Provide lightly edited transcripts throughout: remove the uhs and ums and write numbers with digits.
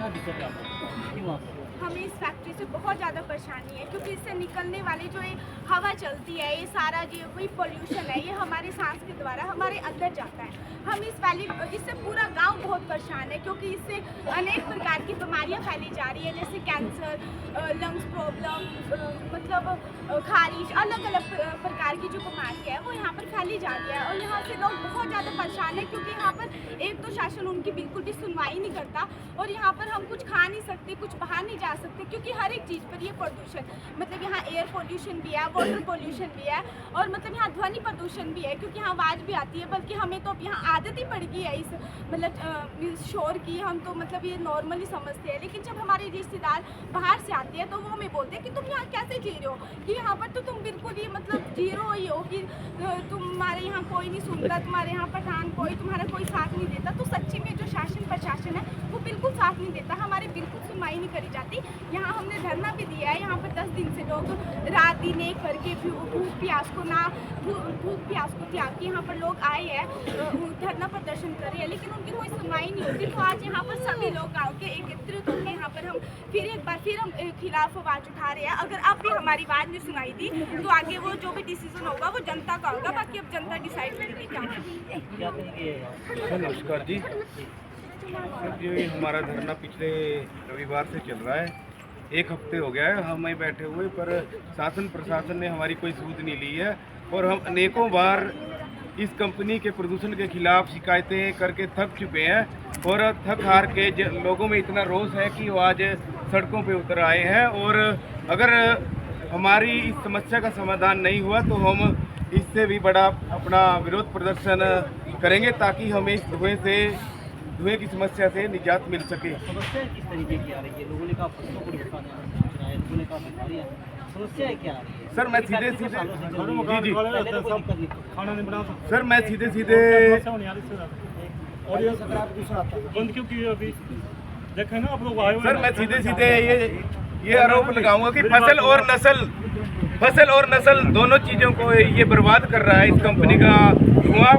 क्या दिक्कत है आपको, क्यों आप? हमें इस फैक्ट्री से बहुत ज़्यादा परेशानी है क्योंकि इससे निकलने वाली जो ये हवा चलती है, ये सारा जो वही पोल्यूशन है, ये हमारे सांस के द्वारा हमारे अंदर जाता है। हम इससे पूरा गांव बहुत परेशान है क्योंकि इससे अनेक प्रकार की बीमारियां फैली जा रही है, जैसे कैंसर, लंग्स प्रॉब्लम, मतलब खारिश, अलग अलग प्रकार की जो बीमारी है वो यहाँ पर फैली जा रही है। और यहाँ से लोग बहुत ज़्यादा परेशान है क्योंकि यहाँ पर एक तो शासन उनकी बिल्कुल भी सुनवाई नहीं करता और यहाँ पर हम कुछ खा नहीं सकते, कुछ बाहर नहीं जा सकते क्योंकि हर एक चीज़ पर ये प्रदूषण, मतलब यहाँ एयर पोल्यूशन भी है, वाटर पोल्यूशन भी है और मतलब यहाँ ध्वनि प्रदूषण भी है क्योंकि यहाँ आवाज़ भी आती है। बल्कि हमें तो अब यहाँ आदत ही पड़ गई है इस मतलब शोर की, हम तो मतलब ये नॉर्मली समझते हैं। लेकिन जब हमारे रिश्तेदार बाहर से आते हैं तो वो हमें बोलते हैं कि तुम यहाँ कैसे जी रहे हो, कि यहाँ पर तो तुम बिल्कुल ही मतलब जीरो ही हो, कि तुम्हारे यहाँ कोई नहीं सुनता, तुम्हारे यहाँ पठान कोई तुम्हारा कोई साथ नहीं देता। तो सच्ची में जो शासन प्रशासन है वो बिल्कुल साथ नहीं देता, हमारी बिल्कुल सुनवाई नहीं करी जाती। यहाँ हमने धरना भी दिया है, यहाँ पर 10 दिन से लोग रात दिन एक करके भूख प्यास को त्याग के यहाँ पर लोग आए हैं, धरना प्रदर्शन कर रहे हैं, लेकिन उनकी कोई सुनवाई नहीं होती। तो आज यहाँ पर सभी लोग गाँव के एकत्रित होकर यहाँ पर हम फिर एक बार हम खिलाफ आवाज़ उठा रहे हैं। अगर अब भी हमारी बात नहीं सुनाई दी तो आगे वो जो भी डिसीजन होगा वो जनता का होगा, बाकी अब जनता डिसाइड करेगी क्या। नमस्कार जी, ये हमारा धरना पिछले रविवार से चल रहा है, 1 हफ्ते हो गया है हमें बैठे हुए, पर शासन प्रशासन ने हमारी कोई सूद नहीं ली है और हम अनेकों बार इस कंपनी के प्रदूषण के खिलाफ शिकायतें करके थक चुके हैं और थक हार के लोगों में इतना रोष है कि वो आज सड़कों पे उतर आए हैं। और अगर हमारी इस समस्या का समाधान नहीं हुआ तो हम इससे भी बड़ा अपना विरोध प्रदर्शन करेंगे ताकि हमें इस धुएं की समस्या से निजात मिल सके। समस्या किस तरीके की आ रही है? लोगों ने कहा फसलों को नुकसान है, लोगों ने कहा बीमारियां, समस्या क्या आ रही है? सर मैं सीधे जी सर मैं सीधे ये आरोप लगाऊंगा कि फसल और नस्ल दोनों चीज़ों को ये बर्बाद कर रहा है इस कंपनी का धुआं।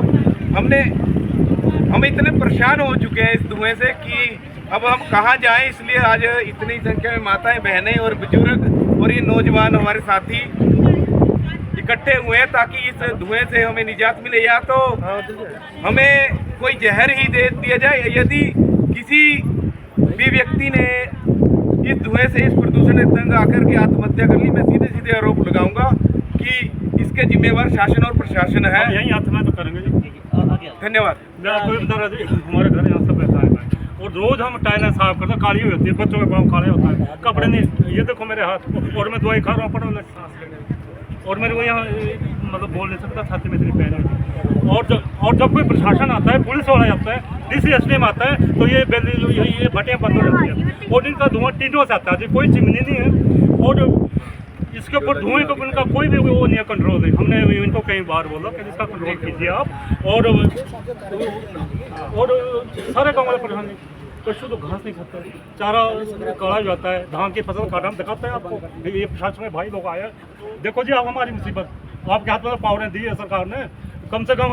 हम इतने परेशान हो चुके हैं इस धुएं से कि अब हम कहाँ जाएं, इसलिए आज इतनी संख्या में माताएं, बहनें और बुजुर्ग और ये नौजवान हमारे साथी इकट्ठे हुए हैं ताकि इस धुएं से हमें निजात मिले, या तो हमें कोई जहर ही दे दिया जाए। यदि किसी भी व्यक्ति ने इस धुएं से, इस प्रदूषण से तंग आकर के आत्महत्या कर ली, मैं सीधे आरोप लगाऊंगा कि इसके जिम्मेवार शासन और प्रशासन है। यही आत्महत्या तो करेंगे जी। धन्यवाद। मैं आपको ये बता रहा जी, हमारे घर यहाँ सब रहता है और रोज हम टाइलें साफ करते हैं, काली हुई होती है, बच्चों के पाँव काले होता है, कपड़े नहीं, ये देखो मेरे हाथ, और मैं दवाई खा रहा हूँ, पड़ा सांस लेने, और मेरे को यहाँ मतलब बोल नहीं सकता, छाती में इतनी पेन है। और जब कोई प्रशासन आता है, पुलिस वाला आता है, DCSM आता है, तो ये भट्टियाँ बंद हो जाती है और इनका धुआं टीनों से आता है जी, कोई चिमनी नहीं है। और इसके ऊपर धुएं को इनका कोई भी वो नहीं है, कंट्रोल नहीं। हमने इनको कई बार बोला कि इसका कंट्रोल कीजिए आप। और सारे गाँव वाले परेशान नहीं, पशु तो घास नहीं खाते, चारा काढ़ा जाता है, धान की फसल काटा, हम दिखाते हैं आपको। ये प्रशासन में भाई लोग आए, देखो जी आप हमारी मुसीबत, आपके हाथ में पावरें दी है सरकार ने, कम से कम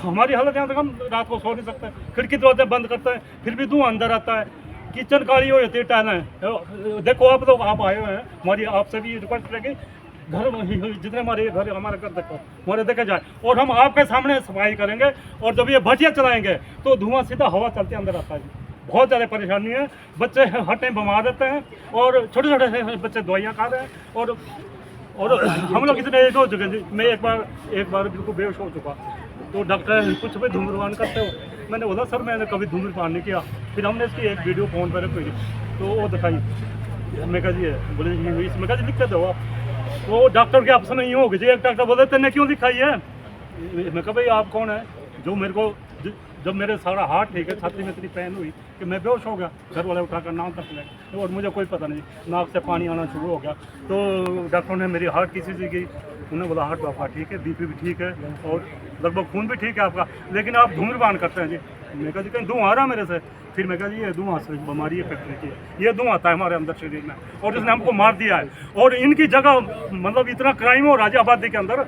हमारी हालत यहाँ तक, हम रात को सो नहीं सकते, खिड़की दरवाजे बंद करते हैं फिर भी धुआं अंदर आता है, किचन काली हो जाती है, टाइलें देखो आप लोग, आप आए हुए हैं, हमारी आपसे भी रिक्वेस्ट रहेगी, घर जितने हमारे घर देखो, हमारे देखे जाए, और हम आपके सामने सफाई करेंगे। और जब ये भट्टियाँ चलाएंगे तो धुआं सीधा हवा चलते अंदर आता है, बहुत ज़्यादा परेशानी है। बच्चे हर टाइम बीमार रहते हैं और छोटे छोटे बच्चे दवाइयाँ खा रहे हैं और हम लोग इतने एक हो चुके हैं जी। मैं एक बार बिल्कुल बेहोश हो चुका, तो डॉक्टर कुछ भी धूम्रपान करते हो, मैंने बोला सर मैंने कभी धूम्रपान नहीं किया। फिर हमने इसकी एक वीडियो फ़ोन पर रखी तो वो दिखाई, मैं कहा जी बोले इसमें कहा जी दिक्कत हो आप, तो डॉक्टर के ऑप्शन नहीं होगी जी। एक डॉक्टर बोले तेने क्यों दिखाई है, मैं कहा भाई आप कौन है, जो मेरे को जब मेरे सारा हार्ट ठीक है, छाती में इतनी पेन हुई कि मैं बेहोश हो गया, घर वाले उठाकर नाक तक ले और मुझे कोई पता नहीं, नाक से पानी आना शुरू हो गया। तो डॉक्टर ने मेरी हार्ट किसी से की, उन्होंने बोला हार्ट आपका ठीक है, BP भी ठीक है और लगभग खून भी ठीक है आपका, लेकिन आप धूम्रपान करते हैं जी। मैं कहा जी कहीं धुआं आ रहा मेरे से, फिर मैं कहा ये धुआं से बीमारी है फैक्ट्री की, ये धुआं आता है हमारे अंदर शरीर में, और इसने हमको मार दिया है। और इनकी जगह मतलब इतना क्राइम हो रहा है आबादी के अंदर,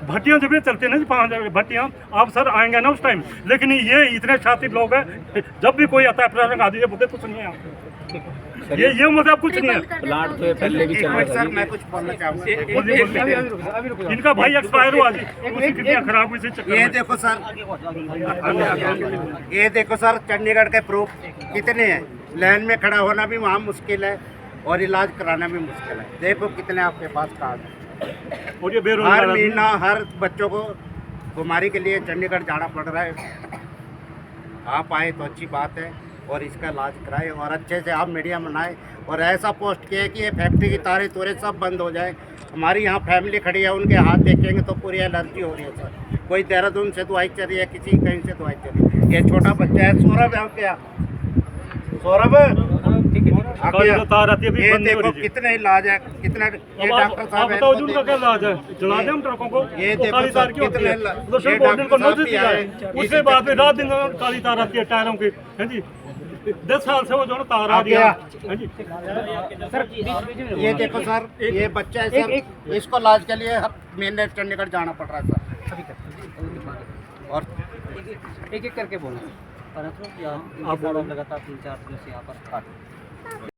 भट्टियाँ जब ये चलते हैं ना 5 भट्टियाँ, आप सर आएंगे ना उस टाइम, लेकिन ये इतने शातिर लोग हैं, जब भी कोई आता है प्रशासन आदि बोलते कुछ नहीं है, ये मतलब कुछ नहीं है। प्लांट तो पहले भी चल रहा सर मैं कुछ बोलना चाहूँगा। इनका भाई एक्सपायर हुआ जी, उसकी किडनियाँ खराब हुई इसी चक्कर ये में। देखो सर, ये देखो सर, चंडीगढ़ के प्रूफ कितने हैं। लाइन में खड़ा होना भी वहाँ मुश्किल है और इलाज कराना भी मुश्किल है। देखो कितने आपके पास कार्ड है। और ये हर बेरोजगार महीना हर बच्चों को बीमारी के लिए चंडीगढ़ जाना पड़ रहा है। आप आए तो अच्छी बात है और इसका इलाज कराए और अच्छे से आप मीडिया में बनाए और ऐसा पोस्ट किए कि ये फैक्ट्री की तारे तोरे सब बंद हो जाए। हमारी यहाँ फैमिली खड़ी है, उनके हाथ देखेंगे तो पूरी एलर्जी हो रही है सर। कोई देहरादून से दवाई चल रही है, किसी कहीं से दवाई चल रही है। ये छोटा बच्चा है सौरभ, है क्या सौरभ? आप ये देखो कितने इलाज है, कितना ये डॉक्टर साहब बताओ जी उनका क्या इलाज है, जला दें हम ट्रकों को। ये वो देखो काली तार सर, की होती कितने है, ये को डॉक्टर साहब नोटिस भी दिया आए। है, उसके बाद में रात दिन काली तार आती है टायरों की, है जी। 10 साल से वो जो है तार आ रही है, है जी। ये देखो सर, ये बच्चा है सर, इसको इलाज के लिए मेन चंडीगढ़ जाना पड़ रहा है सर। और एक एक करके बोलो। आप लगातार 3-4 दिन से यहाँ पर